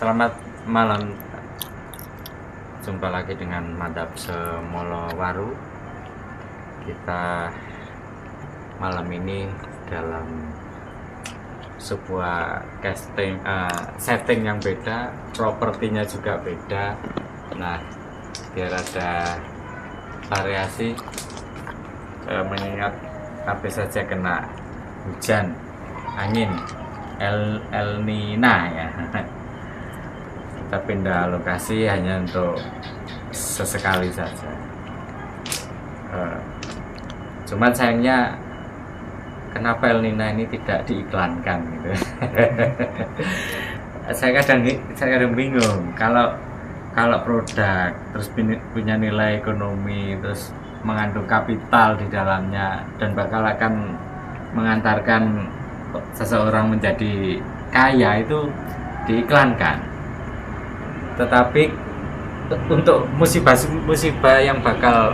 Selamat malam. Jumpa lagi dengan Mantap Semolowaru. Kita malam ini dalam sebuah setting yang beda, propertinya juga beda. Nah, biar ada variasi, mengingat habis saja kena hujan, angin, El Nina ya. Kita pindah lokasi hanya untuk sesekali saja. Cuman sayangnya kenapa El Nina ini tidak diiklankan gitu. saya kadang bingung kalau produk terus punya nilai ekonomi, terus mengandung kapital di dalamnya dan bakal akan mengantarkan seseorang menjadi kaya, itu diiklankan. Tetapi untuk musibah yang bakal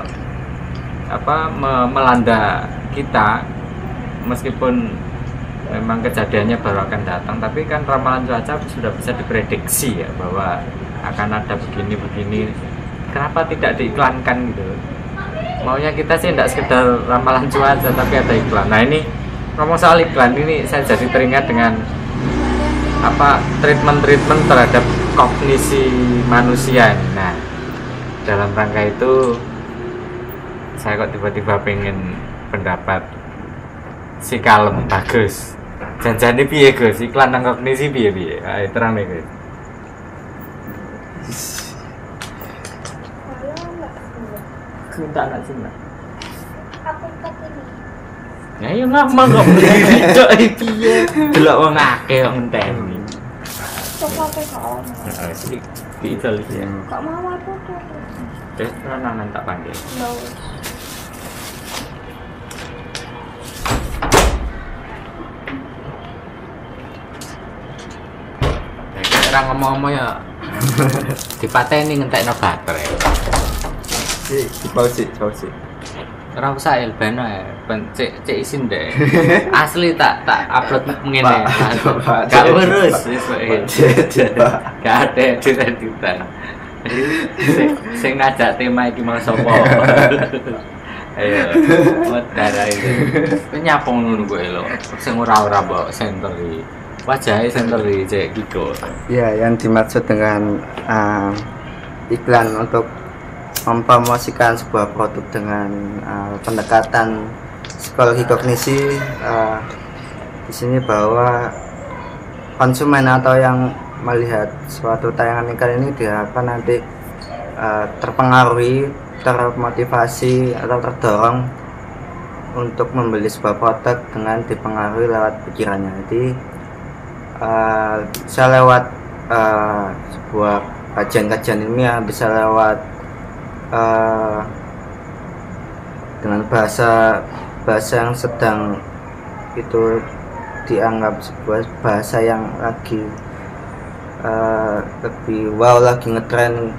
melanda kita, meskipun memang kejadiannya baru akan datang, tapi kan ramalan cuaca sudah bisa diprediksi ya, bahwa akan ada begini-begini. Kenapa tidak diiklankan gitu? Maunya kita sih tidak sekedar ramalan cuaca, tapi ada iklan. Nah, ini ngomong soal iklan ini, saya jadi teringat dengan treatment terhadap kognisi manusia. Nah, dalam rangka itu saya kok tiba-tiba pengen pendapat si Kalem bagus. Janjane piye Gus? Iklan nang kognisi piye? Ayo terang nih Gus. Minta anak sini. Ya yo ngomong kok cok piye? Delok wong akeh kok ngenteni. Coba apa kok? Heeh, sik diitul ya. Kok mau apa tuh? Terus nang tak panggil. Ora ngomong-ngomong ya. Dipateni ngentekno baterai. Di pause. Ora usah elbeno ya, cek isin deh. Asli tak upload ngene. Gak urus wis gak ada editan. Sing ngajak tema iki mau sapa? Ayo, modar ae. Nyapa ngono kowe lho. Sing ora mbok senteri. Wajahe senteri cek Kiko. Ya, yang dimaksud dengan iklan untuk mempromosikan sebuah produk dengan pendekatan psikologi kognisi, di sini bahwa konsumen atau yang melihat suatu tayangan iklan ini diharapkan nanti terpengaruhi, termotivasi atau terdorong untuk membeli sebuah produk dengan dipengaruhi lewat pikirannya. Jadi bisa lewat sebuah kajian-kajian ilmiah, bisa lewat dengan bahasa yang sedang itu dianggap sebuah bahasa yang lagi lebih wow, lagi ngetren.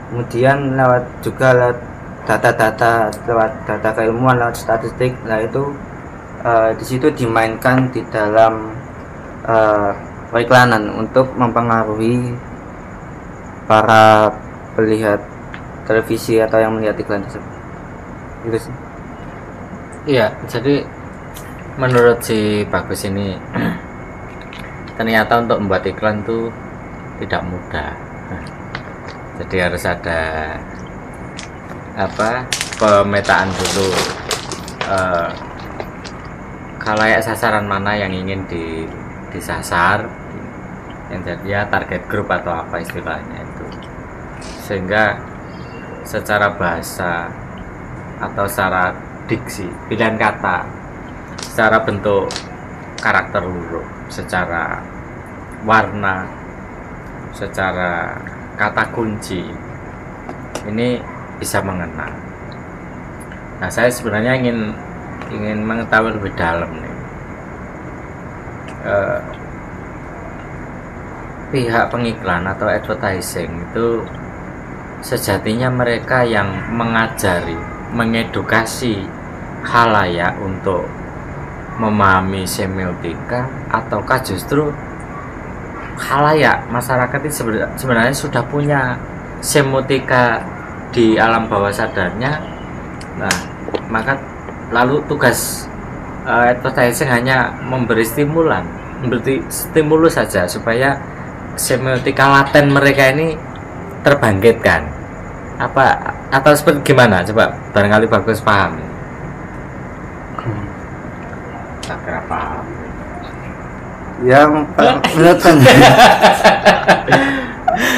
Kemudian lewat data keilmuan, lewat statistik. Nah, itu di situ dimainkan di dalam periklanan untuk mempengaruhi para pelihat televisi atau yang melihat iklan tersebut. Gitu sih. Iya, jadi menurut si Bagus ini ternyata untuk membuat iklan tuh tidak mudah. Jadi harus ada pemetaan dulu, khalayak sasaran mana yang ingin disasar, yang jadi ya target grup atau apa istilahnya itu, sehingga secara bahasa atau secara diksi, pilihan kata, secara bentuk karakter huruf, secara warna, secara kata kunci, ini bisa mengena. Nah, saya sebenarnya ingin mengetahui lebih dalam nih, pihak pengiklan atau advertising itu sejatinya mereka yang mengajari, mengedukasi khalayak untuk memahami semiotika, ataukah justru khalayak masyarakat ini sebenarnya sudah punya semiotika di alam bawah sadarnya. Nah, maka lalu tugas advertising hanya memberi stimulus saja supaya semiotika laten mereka ini terbangkitkan. Apa atau seperti gimana? Coba barangkali Bagus paham. Tak paham. Yang menurut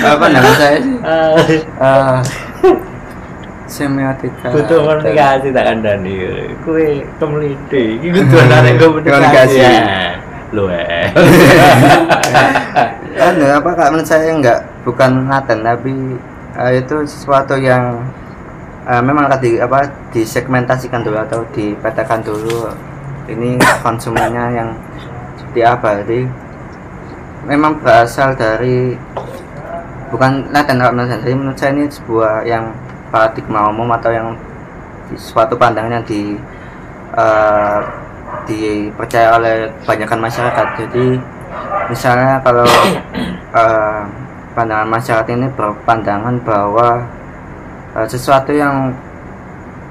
apa nama saya sih? Semiotika butuh komunikasi tak kandani kue kemeliti iki kudu ana komunikasi lho apa kak menurut saya bukan laten tapi itu sesuatu yang memang disegmentasikan dulu atau dipetakan dulu ini konsumennya yang seperti apa. Jadi memang berasal dari bukan laten menurut saya. Jadi menurut saya ini sebuah yang paradigma umum atau yang suatu pandangan yang dipercaya oleh kebanyakan masyarakat. Jadi misalnya kalau pandangan masyarakat ini berpandangan bahwa sesuatu yang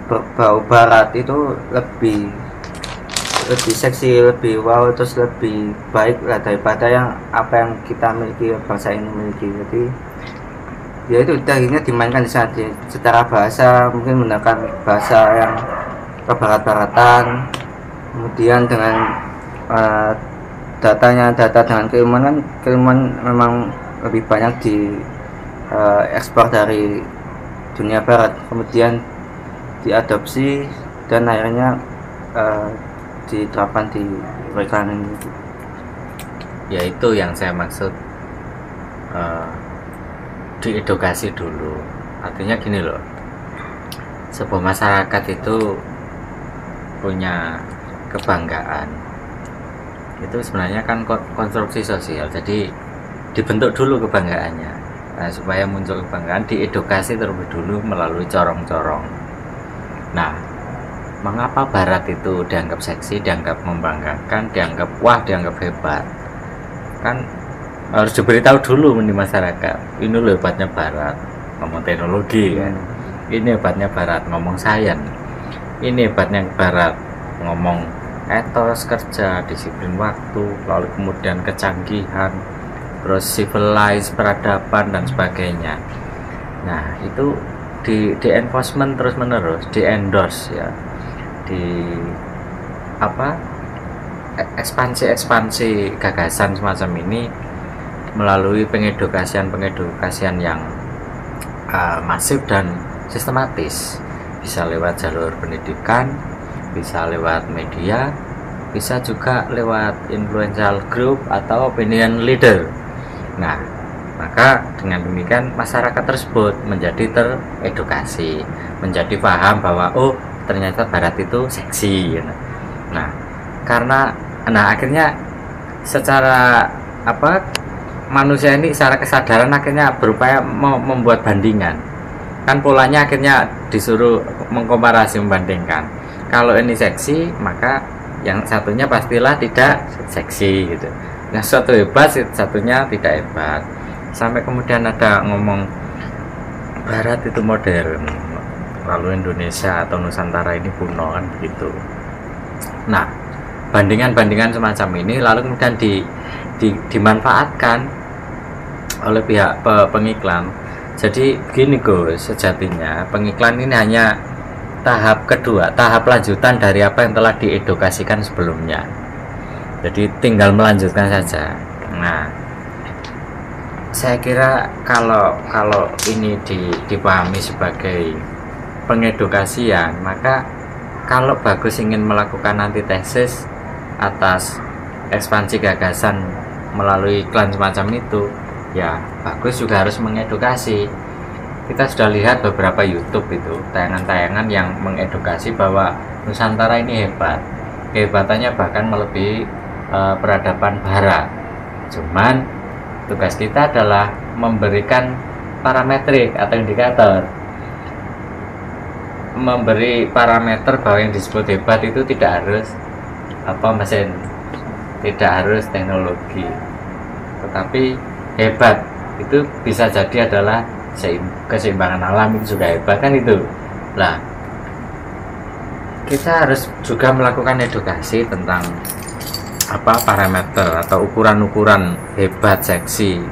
berbau barat itu lebih seksi, lebih wow, terus lebih baik lah daripada yang apa yang kita miliki, bangsa ini miliki. Jadi ya itu akhirnya dimainkan di sana secara bahasa, mungkin menggunakan bahasa yang kebarat-baratan, kemudian dengan data dengan keilmuan memang lebih banyak ekspor dari dunia barat, kemudian diadopsi dan akhirnya diterapkan di perikanan ini. Ya itu yang saya maksud, diedukasi dulu. Artinya gini loh, sebuah masyarakat itu punya kebanggaan, itu sebenarnya kan konstruksi sosial, jadi dibentuk dulu kebanggaannya. Nah, supaya muncul kebanggaan, diedukasi terlebih dulu melalui corong-corong. Nah, mengapa barat itu dianggap seksi, dianggap membanggakan, dianggap wah, dianggap hebat? Kan harus diberitahu dulu di masyarakat, ini loh hebatnya barat ngomong teknologi kan, ini hebatnya barat ngomong sains, ini hebatnya barat ngomong etos kerja, disiplin waktu, lalu kemudian kecanggihan, terus civilized, peradaban dan sebagainya. Nah itu di enforcement terus menerus, di endorse ya, di ekspansi gagasan semacam ini melalui pengedukasian yang masif dan sistematis, bisa lewat jalur pendidikan, bisa lewat media, bisa juga lewat influential group atau opinion leader. Nah, maka dengan demikian masyarakat tersebut menjadi teredukasi, menjadi paham bahwa oh ternyata barat itu seksi. Nah, akhirnya secara manusia ini secara kesadaran akhirnya berupaya membuat bandingan. Kan polanya akhirnya disuruh mengkomparasi, membandingkan. Kalau ini seksi, maka yang satunya pastilah tidak seksi gitu. Yang satu hebat, satunya tidak hebat. Sampai kemudian ada ngomong barat itu modern, lalu Indonesia atau Nusantara ini kuno, kan begitu. Nah, bandingan-bandingan semacam ini lalu kemudian dimanfaatkan oleh pihak pengiklan. Jadi begini Gus, sejatinya pengiklan ini hanya tahap kedua, tahap lanjutan dari apa yang telah diedukasikan sebelumnya. Jadi tinggal melanjutkan saja. Nah, saya kira kalau ini dipahami sebagai pengedukasian, maka kalau Bagus ingin melakukan antitesis atas ekspansi gagasan melalui iklan semacam itu, ya Bagus juga harus mengedukasi. Kita sudah lihat beberapa YouTube itu tayangan-tayangan yang mengedukasi bahwa Nusantara ini hebat, kehebatannya bahkan melebihi peradaban barat. Cuman tugas kita adalah memberikan parametrik atau indikator, memberi parameter bahwa yang disebut hebat itu tidak harus mesin, tidak harus teknologi, tetapi hebat itu bisa jadi adalah keseimbangan alam itu sudah hebat kan itu. Nah, kita harus juga melakukan edukasi tentang parameter atau ukuran-ukuran hebat, seksi,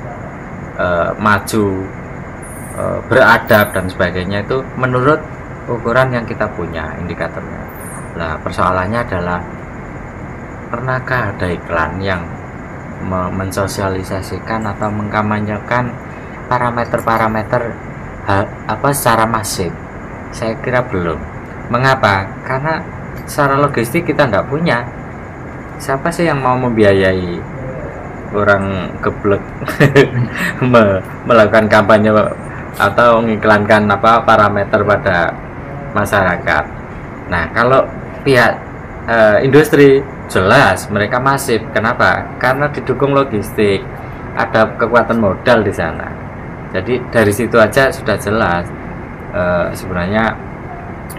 maju, beradab dan sebagainya itu menurut ukuran yang kita punya indikatornya. Nah, persoalannya adalah pernahkah ada iklan yang mensosialisasikan atau mengkampanyekan parameter-parameter secara masif? Saya kira belum. Mengapa? Karena secara logistik kita tidak punya. Siapa sih yang mau membiayai orang geblek melakukan kampanye atau mengiklankan parameter pada masyarakat? Nah, kalau pihak industri jelas mereka masif. Kenapa? Karena didukung logistik, ada kekuatan modal di sana. Jadi dari situ aja sudah jelas sebenarnya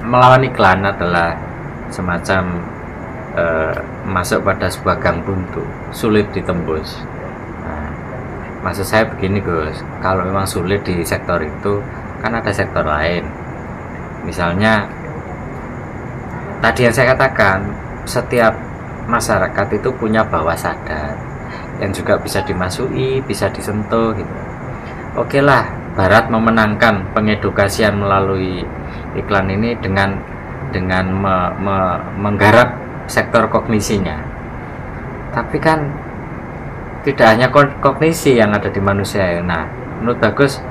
melawan iklan adalah semacam masuk pada sebuah gang buntu, sulit ditembus. Nah, maksud saya begini Gus, kalau memang sulit di sektor itu, kan ada sektor lain. Misalnya tadi yang saya katakan, setiap masyarakat itu punya bawah sadar yang juga bisa dimasuki, bisa disentuh gitu. Oke lah, Barat memenangkan pengedukasian melalui iklan ini dengan menggarap sektor kognisinya. Tapi kan tidak hanya kognisi yang ada di manusia. Nah, menurut Bagus,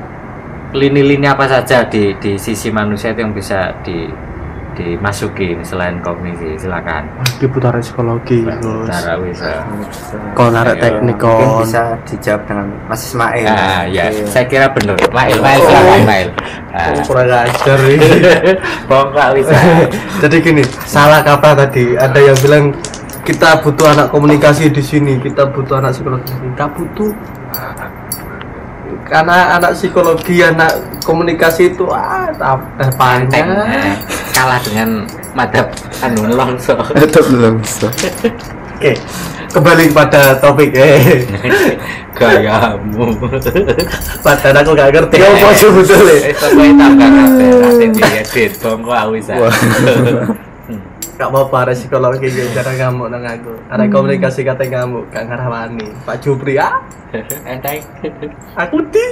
lini-lini apa saja di sisi manusia itu yang bisa dimasuki selain kognisi? Silakan. Di putaran psikologi, Putara bisa. Kalau narik teknik mungkin bisa dijawab dengan Mas Ismail. Ya, saya kira benar. Mail silakan Mail. Kurang ajar ini. Bongkak bisa. Jadi gini, salah kaprah tadi. Ada yang bilang kita butuh anak komunikasi di sini, kita butuh anak psikologi. Kita butuh karena anak psikologi, anak komunikasi itu panjang. Kalah dengan madhab Longso. Oke, kembali pada topik. Gayamu. Padahal aku gak ngerti apa sebetulnya. Sampai tambah nanti diedit bongko awisa. Gak apa-apa, ada psikologi cara ngamuk nang aku. Ada komunikasi kata ngamuk, gak ngarawani. Pak Jupri Enteng. Aku di.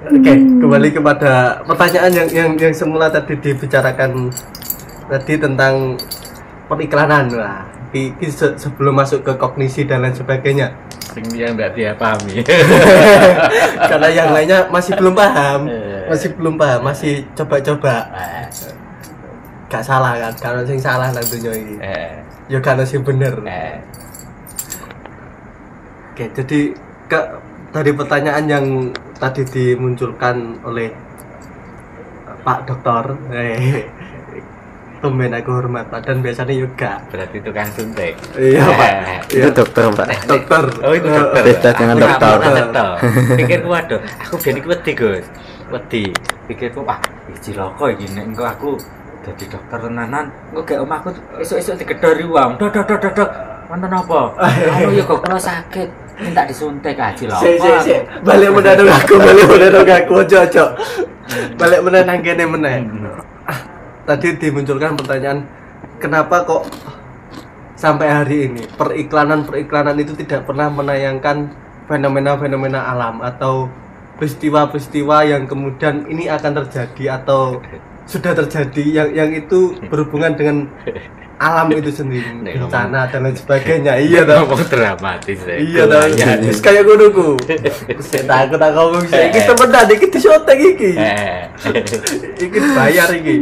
Oke, kembali kepada pertanyaan yang semula tadi dibicarakan tadi tentang periklanan. Wah, sebelum masuk ke kognisi dan lain sebagainya. Dia enggak dia pahami. Karena yang lainnya masih belum paham, masih coba-coba. Gak salah kan, kalau sing salah nang dunia ini. Ya kan sing bener. Oke, jadi dari pertanyaan yang tadi dimunculkan oleh Pak Dokter, tumben aku hormat, dan biasanya juga. Berarti tukang suntik. Iya Pak. Itu dokter Pak. Dokter. Oh itu dokter. Beda dengan dokter. Pikirku waduh, aku biyen iki wedi Gus. Wedi. Pikirku cilaka iki nek engko aku dadi dokter tenanan, engko gek omahku esuk-esuk digedhori wong. Dok. Wonten apa? Anu ya kok kula sakit, minta disuntik aja lho. Sik. Balik mendadak aku, ojo. Balik menang kene meneh. Tadi dimunculkan pertanyaan, kenapa kok sampai hari ini periklanan itu tidak pernah menayangkan fenomena-fenomena alam atau peristiwa-peristiwa yang kemudian ini akan terjadi atau sudah terjadi yang itu berhubungan dengan alam itu sendiri, bencana dan lain sebagainya. Iya dong. Ngomong dramatis. Iya dong. Wis kaya ngono ku. Wis takut tak ngomong iki temenan iki disotek iki. Iki bayar iki.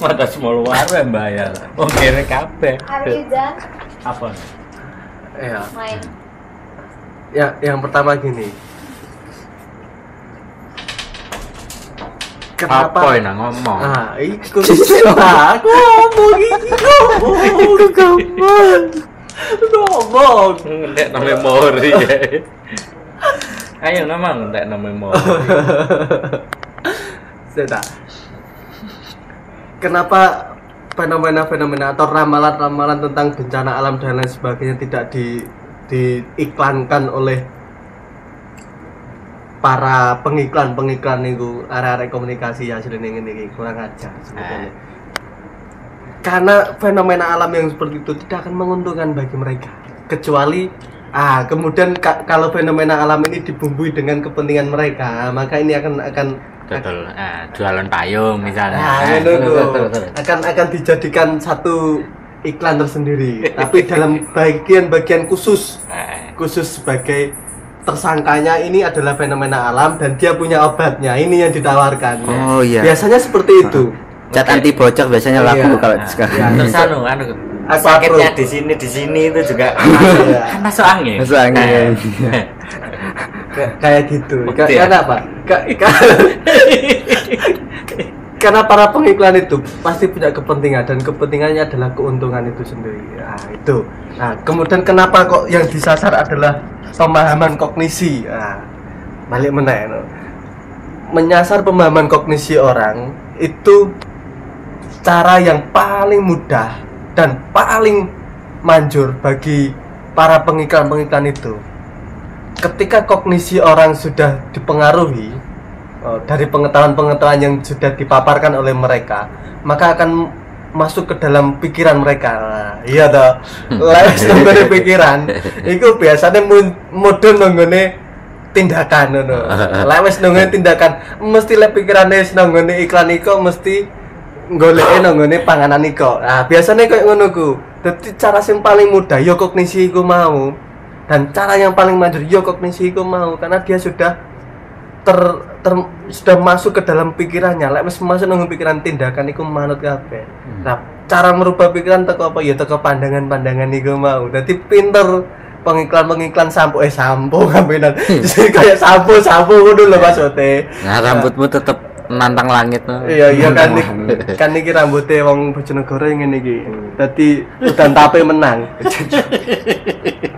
Mata semua luar bayar. Wong kene kabeh. Arizan Apa? Iya. main. Ya, yang pertama gini. Kenapa? Apa yang ngomong? Iku aku ngomong iki ngomong. Ngendek no memori ya. Ayo ngomong ngendek no memori. Kenapa fenomena-fenomena atau ramalan-ramalan tentang bencana alam dan lain sebagainya tidak diiklankan oleh para pengiklan itu arek-arek komunikasi hasilnya ini kurang ajar sebetulnya. Karena fenomena alam yang seperti itu tidak akan menguntungkan bagi mereka, kecuali kemudian kalau fenomena alam ini dibumbui dengan kepentingan mereka, maka ini akan betul. Jualan payung misalnya. Akan dijadikan satu iklan tersendiri, tapi dalam bagian khusus sebagai tersangkanya ini adalah fenomena alam dan dia punya obatnya, ini yang ditawarkan. Oh iya. Biasanya seperti itu. Cat anti bocor biasanya laku kalau sekarang. Terus sakitnya di sini itu juga masuk angin. Masuk angin. Kayak gitu. Kenapa? Karena para pengiklan itu pasti punya kepentingan dan kepentingannya adalah keuntungan itu sendiri. Itu. Kemudian kenapa kok yang disasar adalah pemahaman kognisi? Balik meneh. Menyasar pemahaman kognisi orang itu cara yang paling mudah dan paling manjur bagi para pengiklan itu. Ketika kognisi orang sudah dipengaruhi dari pengetahuan-pengetahuan yang sudah dipaparkan oleh mereka, maka akan masuk ke dalam pikiran mereka. Iya toh. Lewes nonggone pikiran, itu biasanya mudun nonggone tindakan ngono. Lewes nonggone tindakan, mesti le pikirane nonggone iklan iku mesti goleke nonggone panganan iku. Biasanya kayak ngono ku. Dadi cara yang paling mudah ya kognisi iku mau. Dan cara yang paling manjur ya kognisi iku mau, karena dia sudah sudah masuk ke dalam pikirannya. Lek wis masuk nang pikiran tindakan iku manut kabeh. Nah, cara merubah pikiran teko apa ya teko pandangan-pandangan iku mau. Dadi pinter pengiklan sampo kampenan. Jadi kayak sampo ngono lho maksudnya. Nah, rambutmu tetep nantang langit no. Iya kan niki rambutnya wong Bojonegoro ngene iki. Dadi dan tape menang.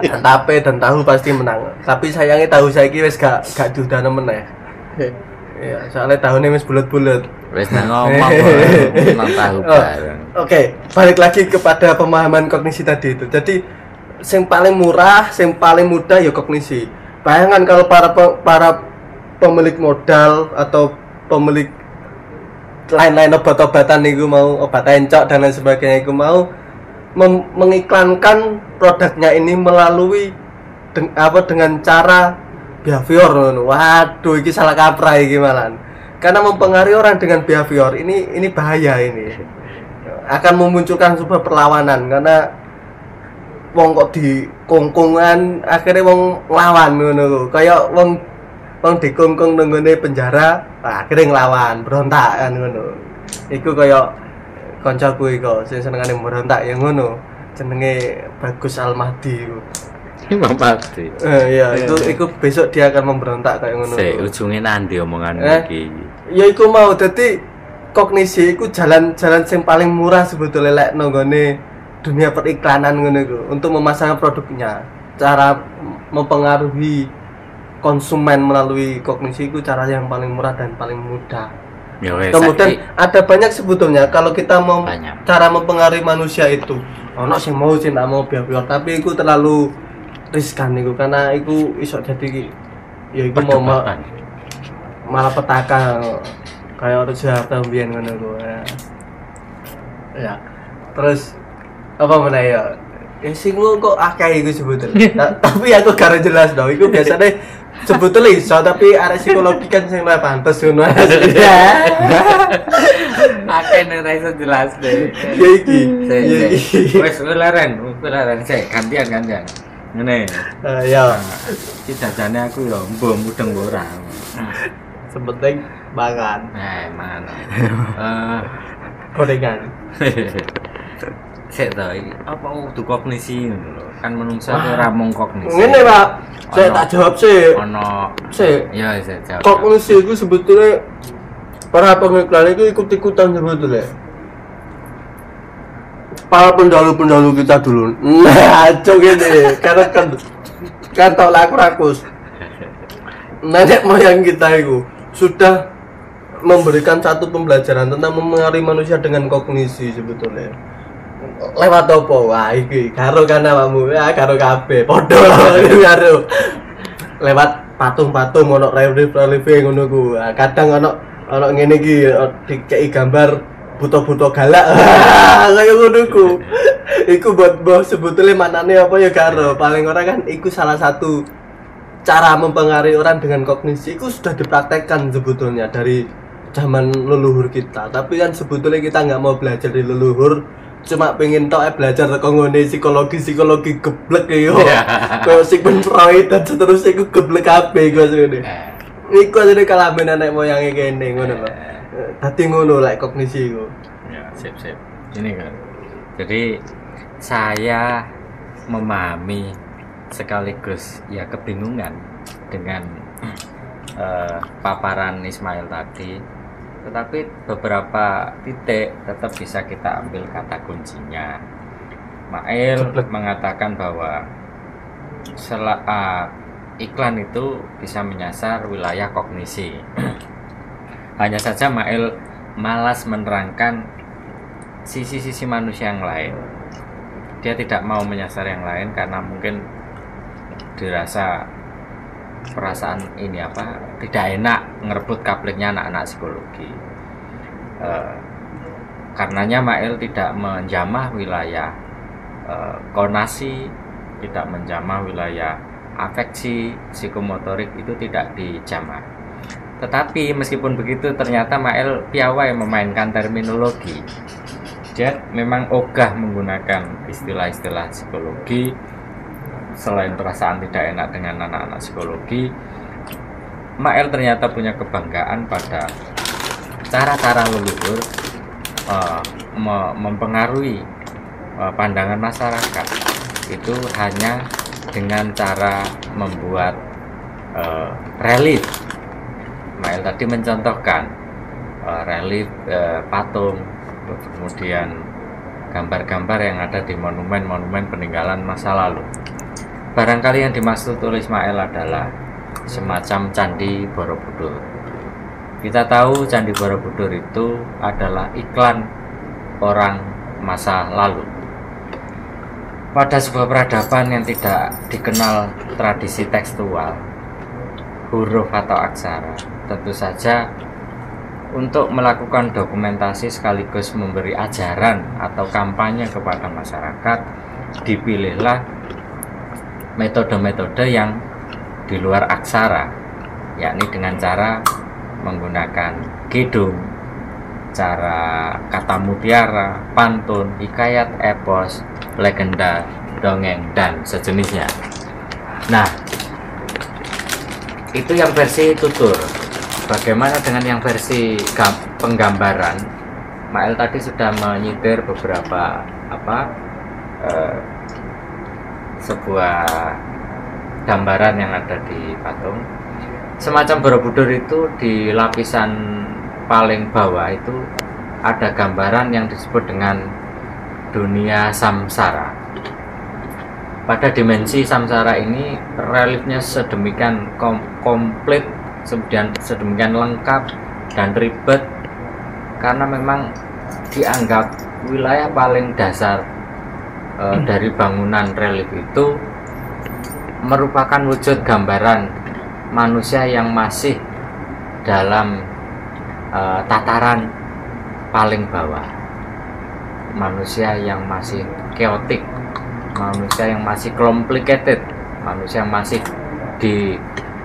Dan tape dan tahu pasti menang. Tapi sayangnya tahu saiki wis gak diudana meneh. Iya, soalnya tahunnya wis bulet-bulet. Wis ngomong nang tahu bareng. Oke, balik lagi kepada pemahaman kognisi tadi itu. Jadi yang paling murah, yang paling mudah ya kognisi. Bayangkan kalau para pemilik modal atau pemilik lain-lain obat-obatan itu mau obat encok dan lain sebagainya itu mau mengiklankan produknya ini melalui dengan cara behavior. Waduh, ini salah kaprah iki malan. Karena mempengaruhi orang dengan behavior ini bahaya ini. Akan memunculkan sebuah perlawanan karena wong kok di kongkongan akhirnya wong lawan ngono. Kayak wong dikongkong nang ngene penjara, akhirnya nglawan, berontak kan ngono. Iku kaya kancaku iku sing senengane berontak ya ngono. Jenenge Bagus Almahdi iku. Imam Mahdi. Iya, itu besok dia akan memberontak kayak ngono. Ujungnya nanti omongan iki. Ya iku mau dadi kognisi iku jalan sing paling murah sebetulnya lek nang ngene dunia periklanan ngono iku untuk memasarkan produknya. Cara mempengaruhi konsumen melalui kognisi itu cara yang paling murah dan paling mudah. Kemudian ada banyak sebetulnya kalau kita mau cara mempengaruhi manusia itu. Ono sing mau sing tak mau behavior, tapi itu terlalu riskan itu karena itu iso jadi ya itu mau malah petaka kayak orang Jakarta mbiyen ngono ku. Ya. Terus apa meneh ya? Sing kok akeh iku sebetulnya. Tapi aku gak jelas dong. Iku biasanya sebetulnya iso tapi arek psikologi kan sing luwih pantes ngono. Akeh nek ra iso jelas deh. Ya iki. Wes leren sik gantian. Ngene. Ya. Iki jajane aku ya mbok mudeng ora. Sepenting mangan. Mana. Gorengan. Sik to iki apa kudu kognisi ngono lho. Kan menungsa ora mung kognisi. Ngene, Pak. Saya tak jawab sih. Ono. Sik. Ya saya jawab. Kognisi itu sebetulnya para pengiklan itu ikut-ikutan sebetulnya. Para pendahulu kita dulu. Nah, cok ini. Karena kan tau lah aku rakus. Nenek moyang kita itu sudah memberikan satu pembelajaran tentang memengaruhi manusia dengan kognisi sebetulnya. Lewat apa? Wah, iki karo kan awakmu, ya karo kabeh. Padha karo. Lewat patung-patung ono relief ngono ku. Kadang ono ngene iki dikeki gambar buta-buta galak. Kaya ngono ku. Iku buat sebetulnya maknane apa ya karo. Paling ora kan iku salah satu cara mempengaruhi orang dengan kognisi. Iku sudah dipraktekkan sebetulnya dari zaman leluhur kita. Tapi kan sebetulnya kita nggak mau belajar dari leluhur. Cuma pengen tau belajar tentang psikologi geblek ya. Kayak Sigmund Freud dan seterusnya iku geblek kabeh iku asline. Iku asline kalamin anak moyange kene ngono lho. Dadi ngono lek kognisi iku. Ya, sip. Ini kan. Jadi saya memahami sekaligus ya kebingungan dengan paparan Ismail tadi. Tetapi beberapa titik tetap bisa kita ambil kata kuncinya. Mail mengatakan bahwa iklan itu bisa menyasar wilayah kognisi. Hanya saja Mail malas menerangkan sisi-sisi manusia yang lain. Dia tidak mau menyasar yang lain karena mungkin dirasa perasaan ini tidak enak ngerebut kaplingnya anak-anak psikologi. Karenanya Mail tidak menjamah wilayah konasi, tidak menjamah wilayah afeksi, psikomotorik, itu tidak dijamah. Tetapi meskipun begitu ternyata Mail piawai memainkan terminologi. Dia memang ogah menggunakan istilah-istilah psikologi. Selain perasaan tidak enak dengan anak-anak psikologi, Mail ternyata punya kebanggaan pada cara-cara leluhur mempengaruhi pandangan masyarakat. Itu hanya dengan cara membuat relief. Mail tadi mencontohkan relief patung, kemudian gambar-gambar yang ada di monumen-monumen peninggalan masa lalu. Barangkali yang dimaksud oleh Ismail adalah semacam Candi Borobudur. Kita tahu Candi Borobudur itu adalah iklan orang masa lalu. Pada sebuah peradaban yang tidak dikenal tradisi tekstual, huruf atau aksara, tentu saja untuk melakukan dokumentasi sekaligus memberi ajaran atau kampanye kepada masyarakat, dipilihlah metode-metode yang di luar aksara, yakni dengan cara menggunakan kidung, cara kata mutiara, pantun, hikayat, epos, legenda, dongeng, dan sejenisnya. Nah, itu yang versi tutur. Bagaimana dengan yang versi penggambaran? Mael tadi sudah menyitir beberapa sebuah gambaran yang ada di patung. Semacam Borobudur itu di lapisan paling bawah itu ada gambaran yang disebut dengan dunia samsara. Pada dimensi samsara ini reliefnya sedemikian komplit, sedemikian lengkap dan ribet, karena memang dianggap wilayah paling dasar dari bangunan relief itu merupakan wujud gambaran manusia yang masih dalam tataran paling bawah, manusia yang masih chaotic, manusia yang masih complicated, manusia yang masih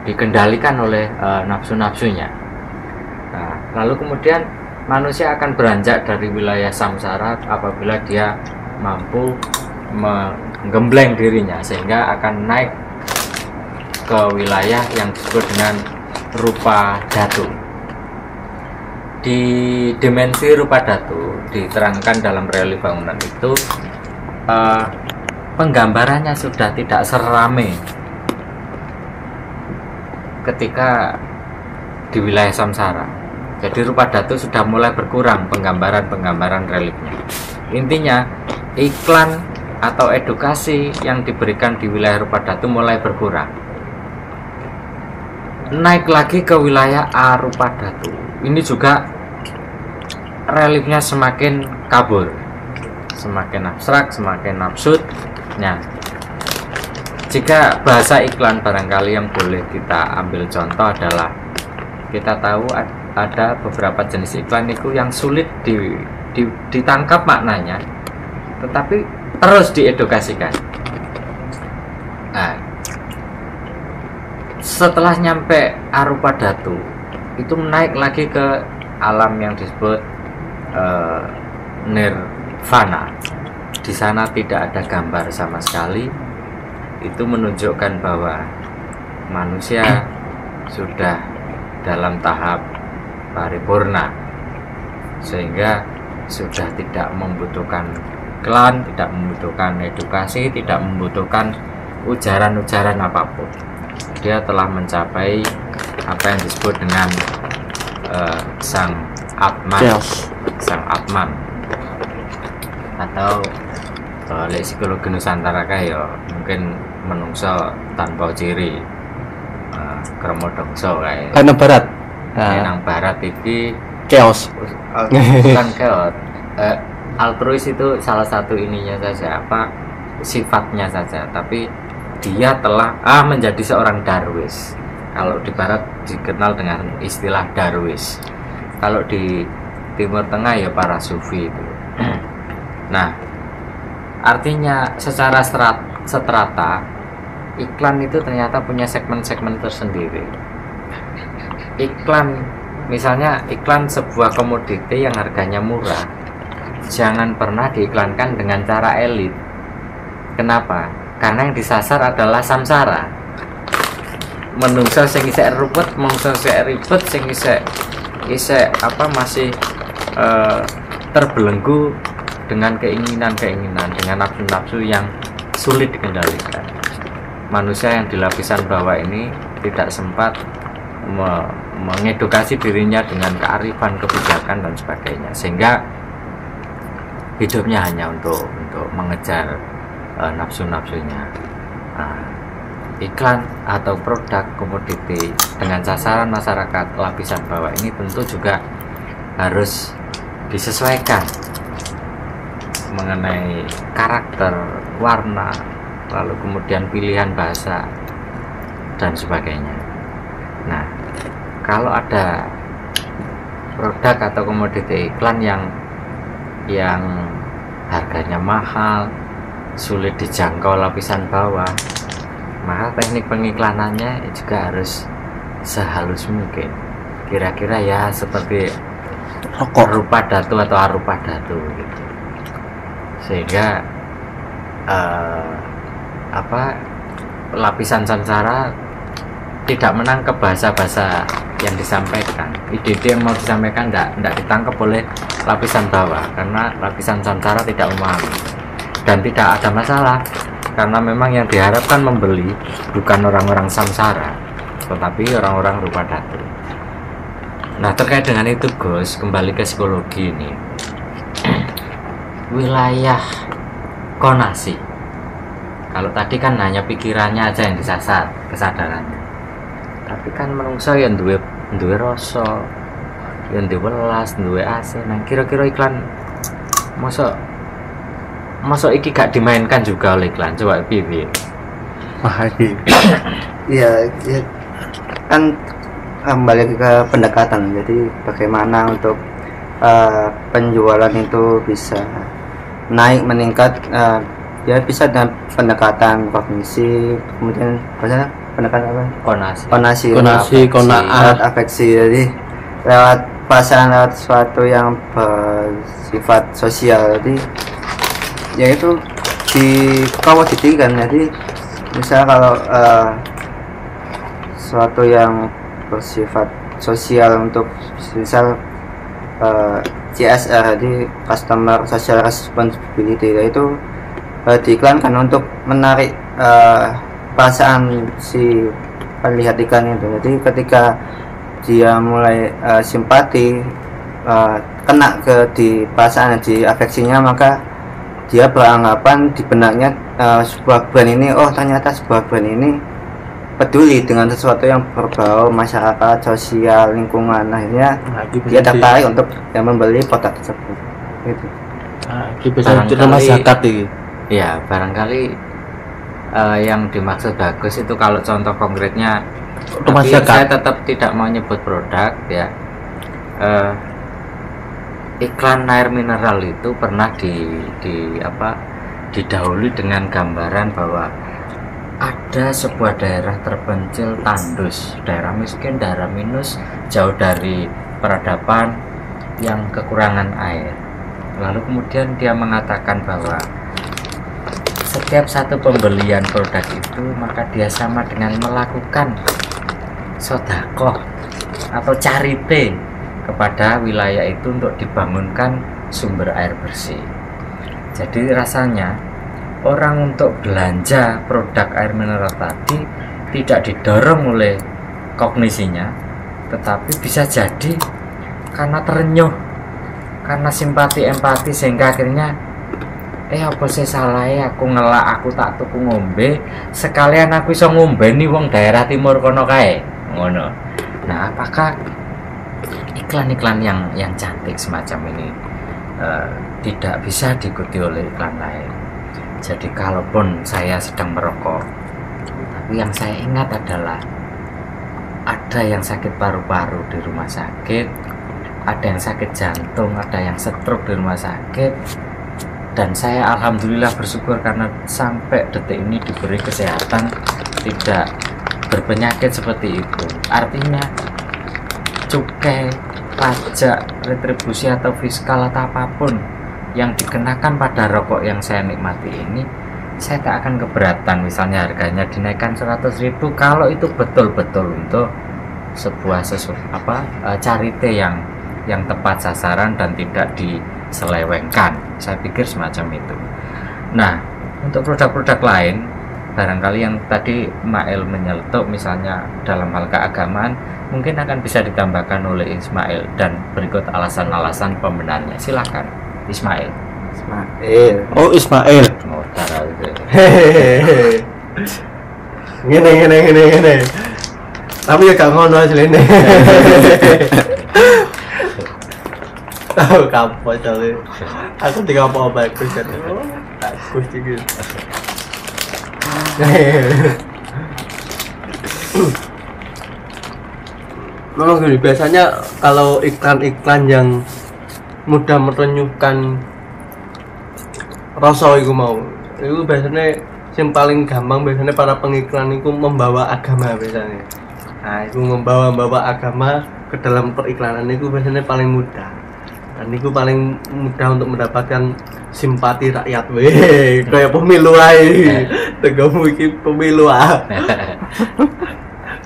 dikendalikan oleh nafsu-nafsunya. Nah, lalu kemudian manusia akan beranjak dari wilayah samsara apabila dia mampu menggembleng dirinya, sehingga akan naik ke wilayah yang disebut dengan rupa dhatu. Di dimensi rupa dhatu diterangkan dalam relief bangunan itu, penggambarannya sudah tidak serame ketika di wilayah samsara. Jadi rupa dhatu sudah mulai berkurang penggambaran reliefnya. Intinya iklan atau edukasi yang diberikan di wilayah rupa dhatu mulai berkurang. Naik lagi ke wilayah arupa dhatu. ini juga reliefnya semakin kabur, semakin abstrak, semakin absurd. Nah, jika bahasa iklan barangkali yang boleh kita ambil contoh adalah kita tahu ada beberapa jenis iklan itu yang sulit ditangkap maknanya, tetapi terus diedukasikan. Nah, setelah nyampe arupa datu itu naik lagi ke alam yang disebut nirvana. Di sana tidak ada gambar sama sekali. Itu menunjukkan bahwa manusia sudah dalam tahap paripurna, sehingga sudah tidak membutuhkan iklan, tidak membutuhkan edukasi, tidak membutuhkan ujaran-ujaran apapun. Dia telah mencapai apa yang disebut dengan sang Atman, sang Atman, atau lek psikologi Nusantara kaya mungkin menungso tanpa ciri, kremo dongso kae. Karena barat. Nang barat iki Chaos. bukan chaos. Altruis itu salah satu ininya saja, apa sifatnya saja, tapi dia telah menjadi seorang darwis. Kalau di barat dikenal dengan istilah darwis. Kalau di Timur Tengah ya para sufi itu. Nah, artinya secara strata iklan itu ternyata punya segmen-segmen tersendiri. Iklan, misalnya iklan sebuah komoditi yang harganya murah, jangan pernah diiklankan dengan cara elit. Kenapa? Karena yang disasar adalah samsara. Menungso sing isek rupet, menungso sing ribet, sing isek masih terbelenggu dengan keinginan-keinginan, dengan nafsu-nafsu yang sulit dikendalikan. Manusia yang di lapisan bawah ini tidak sempat mengedukasi dirinya dengan kearifan, kebijakan dan sebagainya, sehingga hidupnya hanya untuk mengejar nafsu-nafsunya. Iklan atau produk komoditi dengan sasaran masyarakat lapisan bawah ini tentu juga harus disesuaikan mengenai karakter, warna, lalu kemudian pilihan bahasa dan sebagainya. Nah, kalau ada produk atau komoditi iklan yang harganya mahal, sulit dijangkau lapisan bawah, maka teknik pengiklanannya juga harus sehalus mungkin. Kira-kira ya seperti rupa datu atau arupa datu gitu. Sehingga lapisan samsara tidak menangkap bahasa-bahasa yang disampaikan, ide-ide yang mau disampaikan tidak ditangkap oleh lapisan bawah, karena lapisan samsara tidak memahami. Dan tidak ada masalah, karena memang yang diharapkan membeli bukan orang-orang samsara, tetapi orang-orang rupa datu. Nah, terkait dengan itu Gus, kembali ke psikologi ini, wilayah konasi, kalau tadi kan hanya pikirannya aja yang disasar, kesadarannya, tapi kan menungso yang duwe rasa, yang duwe welas, duwe ase. Nah, kira-kira iklan masuk iki gak dimainkan juga oleh iklan, coba piye? Iya, kan kembali ke pendekatan. Jadi bagaimana untuk penjualan itu bisa naik, meningkat, ya bisa dengan pendekatan kognisi, kemudian pendekatan apa? Konasi, afeksi. Jadi lewat perasaan, lewat sesuatu yang bersifat sosial. Jadi yaitu dikomoditikan. Jadi misal kalau sesuatu yang bersifat sosial untuk misal CSR, jadi customer social responsibility, yaitu diiklankan untuk menarik perasaan si pelihat iklan itu. Jadi ketika dia mulai simpati, kena di perasaan, di afeksinya, maka dia beranggapan di benaknya sebuah brand ini, oh ternyata sebuah brand ini peduli dengan sesuatu yang berbau masyarakat, sosial, lingkungan, akhirnya Nah, iki dia bisa tertarik untuk membeli produk tersebut gitu. iki bisa Barangkali- cerita masyarakat iki. Ya, barangkali yang dimaksud bagus itu kalau contoh konkretnya, Untuk tapi masyarakat. saya tetap tidak mau nyebut produk ya. Iklan air mineral itu pernah didahului dengan gambaran bahwa ada sebuah daerah terpencil tandus, daerah miskin, daerah minus, jauh dari peradaban yang kekurangan air. Lalu kemudian dia mengatakan bahwa setiap satu pembelian produk itu maka dia sama dengan melakukan sodakoh atau charity kepada wilayah itu untuk dibangunkan sumber air bersih. Jadi rasanya orang untuk belanja produk air mineral tadi tidak didorong oleh kognisinya, tetapi bisa jadi karena terenyuh, karena simpati empati, sehingga akhirnya apa sih salah aku ngelak, aku tak tuku ngombe sekalian aku iso ngombeni wong daerah timur kono kae ngono. Nah, apakah iklan-iklan yang cantik semacam ini tidak bisa diikuti oleh iklan lain? Jadi kalaupun saya sedang merokok, tapi yang saya ingat adalah ada yang sakit paru-paru di rumah sakit, ada yang sakit jantung, ada yang stroke di rumah sakit, dan saya alhamdulillah bersyukur karena sampai detik ini diberi kesehatan, tidak berpenyakit seperti itu. Artinya cukai, pajak, retribusi atau fiskal atau apapun yang dikenakan pada rokok yang saya nikmati ini, saya tak akan keberatan misalnya harganya dinaikkan 100.000 kalau itu betul-betul untuk sebuah charity yang tepat sasaran dan tidak diselewengkan. Saya pikir semacam itu. Nah, untuk produk-produk lain barangkali yang tadi Mael menyeletuk misalnya dalam hal keagamaan, mungkin akan bisa ditambahkan oleh Ismail dan berikut alasan-alasan pembenarnya. Silakan Ismail. Oh, Ismail. Oh, taruh itu. Hehehe. Ngene. Tapi ya gak ngono asline. Tahu kapok soalnya. Aku tinggal apa bagus kan. Oh, bagus juga. Memang gini, biasanya kalau iklan-iklan yang mudah merenyuhkan rasa itu biasanya yang paling gampang biasanya para pengiklan itu membawa agama biasanya. Nah, itu membawa agama ke dalam periklanan itu biasanya paling mudah. Dan itu paling mudah untuk mendapatkan simpati rakyat. Weh, kayak pemilu aja. Tegamu iki pemilu ah.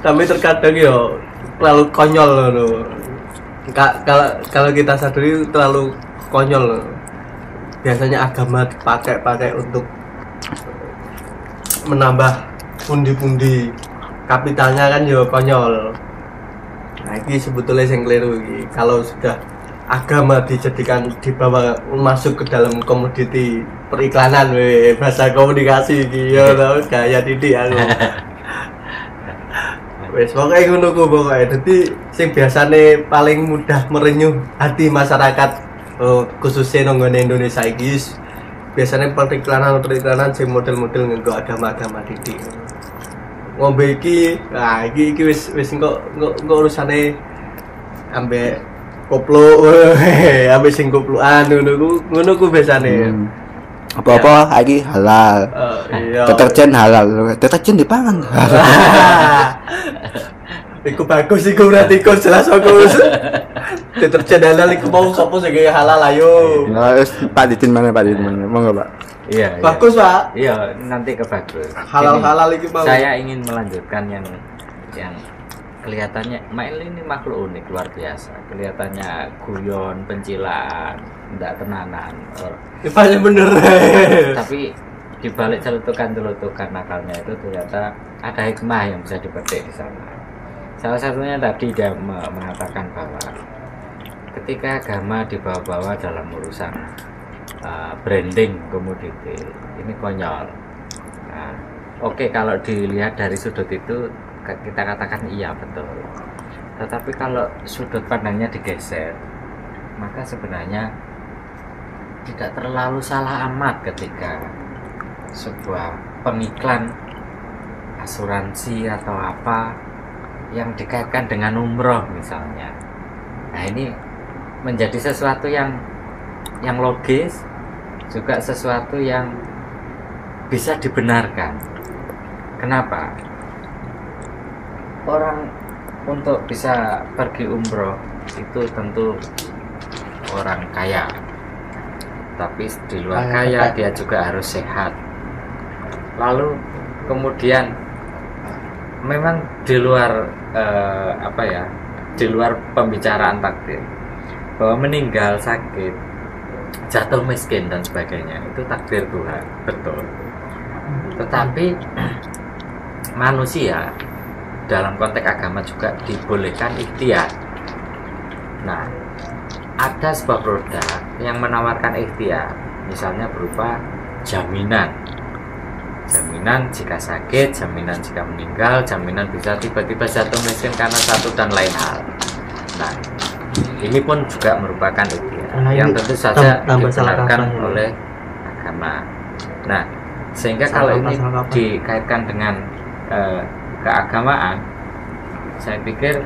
Tapi terkadang yo terlalu konyol loh. Kalau kita sadari terlalu konyol. Biasanya agama dipakai untuk menambah pundi-pundi kapitalnya kan yo konyol. Nah, ini sebetulnya yang keliru. Kalau sudah agama dibawa masuk ke dalam komoditi periklanan, bahasa komunikasi gitu, gaya didik aku. Wes pokoknya ngono ku pokoknya. Dadi sing biasane paling mudah merenyuh hati masyarakat khususnya nang Indonesia iki biasanya periklanan sing model-model nggo agama-agama didik. Ngombe iki, nah iki wis engko urusane ambek koplo, ambek sing koploan ngono ku biasane. Apa-apa lagi halal. Iya. Deterjen halal. Deterjen dipangan. Iku bagus iku berarti kok jelas aku. Deterjen halal iku mau sapa sing halal ayo. Nah, Pak Didin mana Pak Didin? Monggo, Pak. Iya. Bagus, Pak. Iya, nanti ke bagus. Halal iki mau. Saya ingin melanjutkan yang kelihatannya Mail ini makhluk unik luar biasa. Kelihatannya guyon, pencilaan, enggak tenanan. Paling bener. Tapi di balik celutukan nakalnya itu ternyata ada hikmah yang bisa dipetik di sana. Salah satunya tadi dia mengatakan bahwa ketika agama dibawa-bawa dalam urusan branding komoditi, ini konyol. Nah, Oke, kalau dilihat dari sudut itu kita katakan iya betul. Tetapi kalau sudut pandangnya digeser, maka sebenarnya tidak terlalu salah amat ketika sebuah pengiklan asuransi atau apa yang dikaitkan dengan umroh misalnya. Nah, ini menjadi sesuatu yang logis, juga sesuatu yang bisa dibenarkan. Kenapa? Orang untuk bisa pergi umroh itu tentu orang kaya, tapi di luar kaya dia juga harus sehat. Lalu kemudian memang di luar di luar pembicaraan takdir bahwa meninggal, sakit, jatuh miskin dan sebagainya itu takdir Tuhan, betul. Tetapi manusia dalam konteks agama juga dibolehkan ikhtiar. Nah, ada sebuah produk yang menawarkan ikhtiar, misalnya berupa jaminan jika sakit, jaminan jika meninggal, jaminan bisa tiba-tiba jatuh miskin karena satu dan lain hal. Nah, ini pun juga merupakan ikhtiar yang tentu saja dibenarkan oleh agama. Nah, sehingga kalau ini dikaitkan dengan keagamaan, saya pikir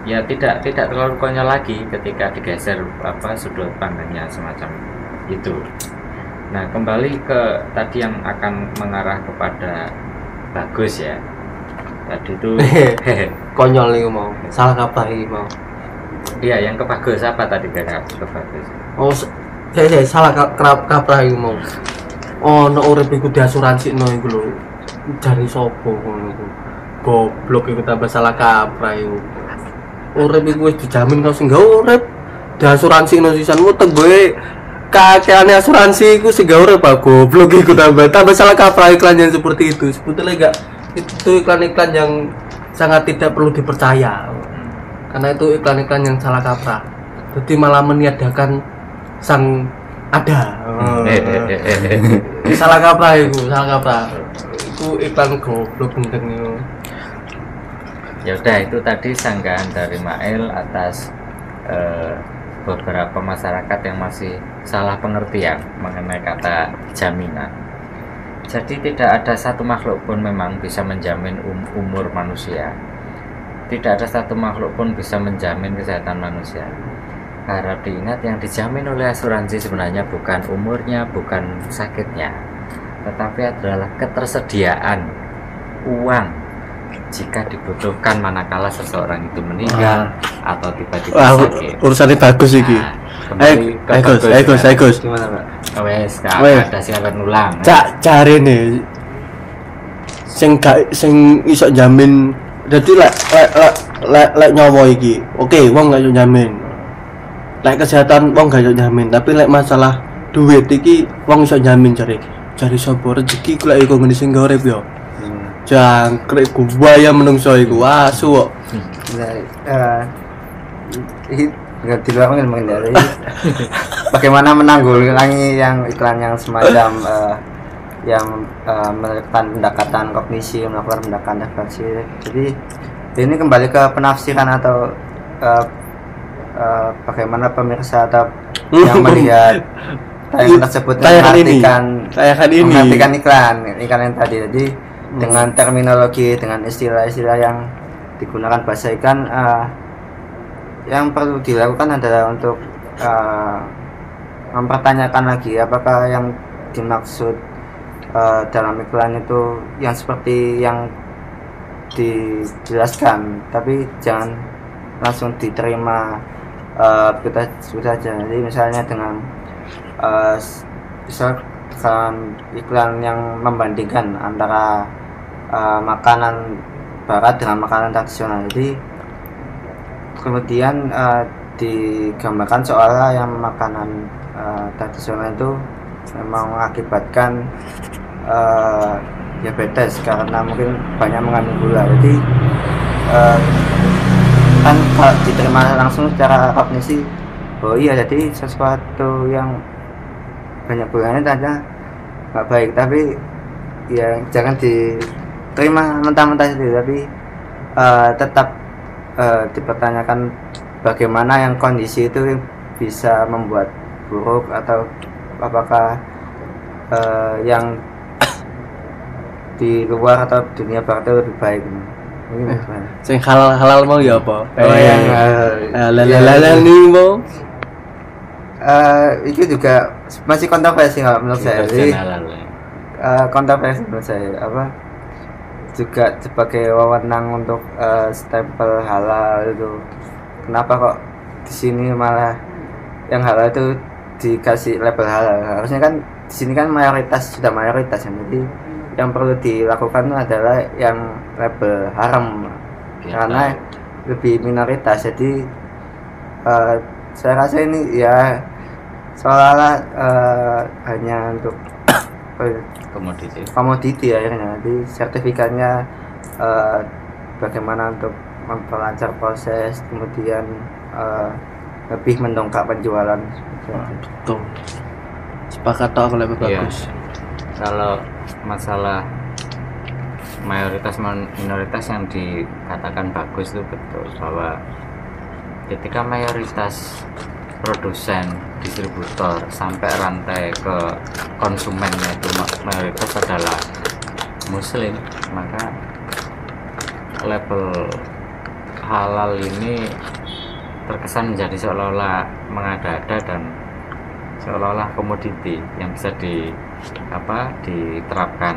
ya tidak terlalu konyol lagi ketika digeser sudut pandangnya semacam itu. Nah, kembali ke tadi yang akan mengarah kepada bagus ya. Tadi itu konyol nih mau salah kaprah ini mau. Iya, yang ke bagus apa tadi ke bagus? Oh, saya salah kaprah ini mau. Oh, no urip iku diasuransi no iku lho. Jari sopo ngono iku. Goblok iku tambah salah kaprah iku. Urip iku wis dijamin kau sing urip. Diasuransi no sisanmu tenggoe kakeane asuransi iku sing urip Pak. Goblok iku tambah salah kaprah iklan yang seperti itu. Sebetulnya enggak itu iklan-iklan yang sangat tidak perlu dipercaya. Karena itu iklan-iklan yang salah kaprah. Jadi malah meniadakan sang ada. Salah kaprah itu iklan goblok gendeng itu. Ya udah, itu tadi sanggahan dari Mail atas beberapa masyarakat yang masih salah pengertian mengenai kata jaminan. Jadi tidak ada satu makhluk pun memang bisa menjamin umur manusia. Tidak ada satu makhluk pun bisa menjamin kesehatan manusia. Harap diingat, yang dijamin oleh asuransi sebenarnya bukan umurnya, bukan sakitnya, tetapi adalah ketersediaan uang jika dibutuhkan manakala seseorang itu meninggal atau tiba-tiba sakit. Urusannya bagus iki. Gus. Gimana, Pak? Wes, ada siapa ngulang. Cari nih. Sing iso jamin. Dadi lek nyawa iki. Oke, wong gak iso jamin. Lek kesehatan wong gak iso jamin, tapi lek masalah duit iki wong iso jamin cari sapa rezeki ku lek iku ngene sing urip yo. Jangkrik buaya menungso iku asu kok. Nggak diluangin mengenai bagaimana menanggulangi yang iklan yang semacam yang melakukan pendekatan kognisi, melakukan pendekatan refleksi. Jadi ini kembali ke penafsiran atau bagaimana pemirsa atau yang melihat tayangan tersebut mengartikan iklan yang tadi. Jadi dengan terminologi, dengan istilah-istilah yang digunakan bahasa iklan, yang perlu dilakukan adalah untuk mempertanyakan lagi apakah yang dimaksud dalam iklan itu yang seperti yang dijelaskan, tapi jangan langsung diterima kita saja. Jadi misalnya dengan iklan yang membandingkan antara makanan barat dengan makanan tradisional. Jadi kemudian digambarkan seolah yang makanan tradisional itu memang mengakibatkan diabetes karena mungkin banyak mengandung gula. Jadi kan kalau diterima langsung secara kognisi, oh iya, jadi sesuatu yang banyak gulanya tanda nggak baik. Tapi ya jangan diterima mentah-mentah itu, tapi tetap dipertanyakan bagaimana yang kondisi itu bisa membuat buruk atau apakah yang di luar atau dunia barat itu lebih baik. Ini sing halal mau ya apa? yang Halal nih mau. itu juga masih kontroversi kalau menurut saya. Jadi halal. kontroversi menurut saya apa juga sebagai wewenang untuk stempel halal itu. Kenapa kok di sini malah yang halal itu dikasih label halal? Harusnya kan di sini kan sudah mayoritas ya. Jadi yang perlu dilakukan adalah yang label haram karena lebih minoritas. Jadi saya rasa ini ya seolah-olah hanya untuk komoditi akhirnya. Nanti sertifikatnya bagaimana untuk memperlancar proses, kemudian lebih mendongkrak penjualan. Betul. Sepakat toh kalau lebih bagus. Kalau masalah mayoritas minoritas yang dikatakan bagus itu betul, bahwa ketika mayoritas produsen, distributor sampai rantai ke konsumennya itu mayoritas adalah muslim, maka label halal ini terkesan menjadi seolah-olah mengada-ada dan seolah-olah komoditi yang bisa diterapkan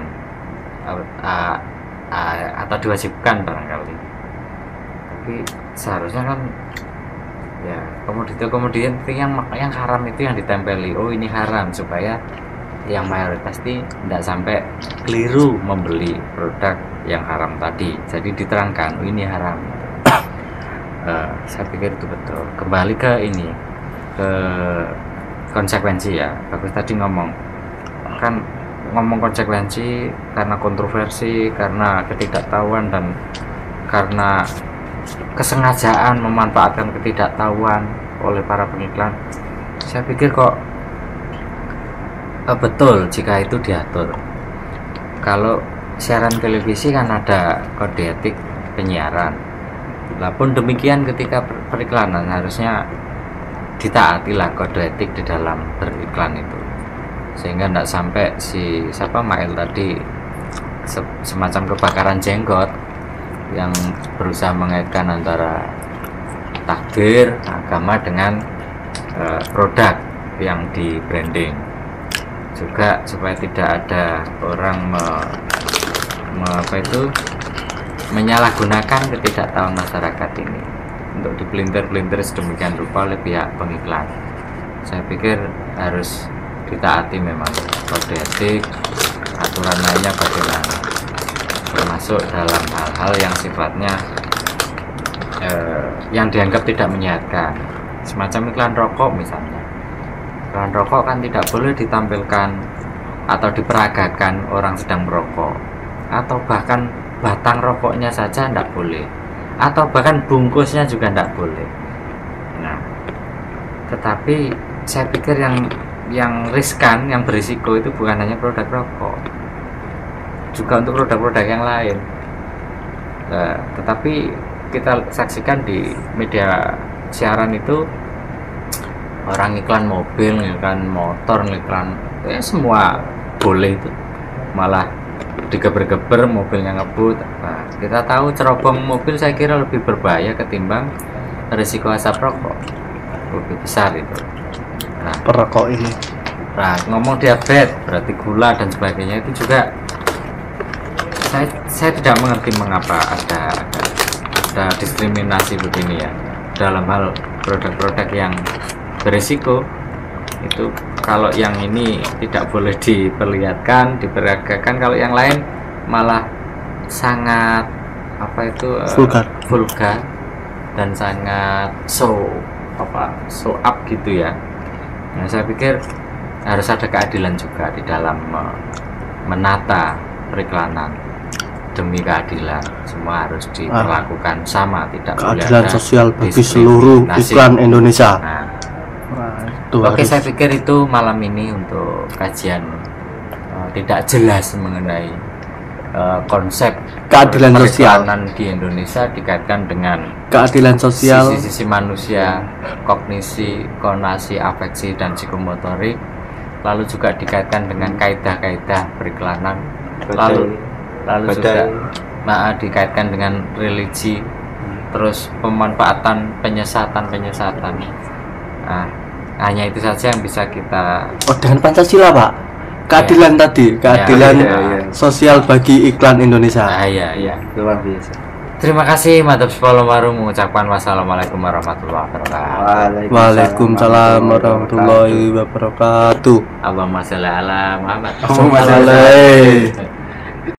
atau diwajibkan barangkali. Tapi seharusnya kan ya komoditi yang haram itu yang ditempeli, oh ini haram, supaya yang mayoritas ini tidak sampai keliru membeli produk yang haram tadi. Jadi diterangkan, oh ini haram. Saya pikir itu betul. Kembali ke konsekuensi ya. Bagus tadi ngomong konsekuensi karena kontroversi, karena ketidaktahuan, dan karena kesengajaan memanfaatkan ketidaktahuan oleh para pengiklan. Saya pikir kok betul jika itu diatur. Kalau siaran televisi kan ada kode etik penyiaran. Walaupun demikian ketika periklanan harusnya ditaatilah kode etik di dalam beriklan itu, sehingga tidak sampai Mail tadi semacam kebakaran jenggot yang berusaha mengaitkan antara takdir agama dengan produk yang di branding. Juga supaya tidak ada orang menyalahgunakan ketidaktahuan masyarakat ini untuk dipelintir-pelintir sedemikian rupa oleh pihak pengiklan. Saya pikir harus ditaati memang kode etik, aturan lainnya bagaimana, termasuk dalam hal-hal yang sifatnya yang dianggap tidak menyehatkan, semacam iklan rokok misalnya. Iklan rokok kan tidak boleh ditampilkan atau diperagakan orang sedang merokok, atau bahkan batang rokoknya saja tidak boleh, atau bahkan bungkusnya juga tidak boleh. Nah, tetapi saya pikir yang riskan, yang berisiko itu bukan hanya produk rokok, juga untuk produk-produk yang lain. Tetapi kita saksikan di media siaran itu orang iklan mobil, iklan motor, iklan semua boleh itu, malah digeber-geber mobilnya ngebut. Nah, kita tahu cerobong mobil saya kira lebih berbahaya ketimbang risiko asap rokok, lebih besar itu. Nah, perokok ini. Nah, ngomong diabetes berarti gula dan sebagainya itu juga saya tidak mengerti mengapa ada diskriminasi begini ya dalam hal produk-produk yang berisiko itu. Kalau yang ini tidak boleh diperlihatkan, diperagakan, kalau yang lain malah sangat vulgar dan sangat show up gitu ya. Nah, saya pikir harus ada keadilan juga di dalam menata periklanan. Demi keadilan, semua harus diperlakukan sama, tidak boleh ada keadilan sosial bagi seluruh iklan Indonesia. Nah, oke, saya pikir itu malam ini untuk kajian tidak jelas mengenai konsep Keadilan sosial. periklanan di Indonesia dikaitkan dengan Keadilan sosial. sisi-sisi manusia, kognisi, konasi, afeksi dan psikomotorik, lalu juga dikaitkan dengan kaidah-kaidah periklanan, lalu juga dikaitkan dengan religi, terus pemanfaatan penyesatan. Nah, hanya itu saja yang bisa kita. Oh, dengan Pancasila, Pak. Keadilan tadi, keadilan sosial bagi iklan Indonesia. Iya. luar biasa. Terima kasih Mantap Sepolomaru mengucapkan wassalamualaikum warahmatullahi wabarakatuh. Waalaikumsalam warahmatullahi wabarakatuh. Allahumma sholli ala Muhammad. Allahumma sholli.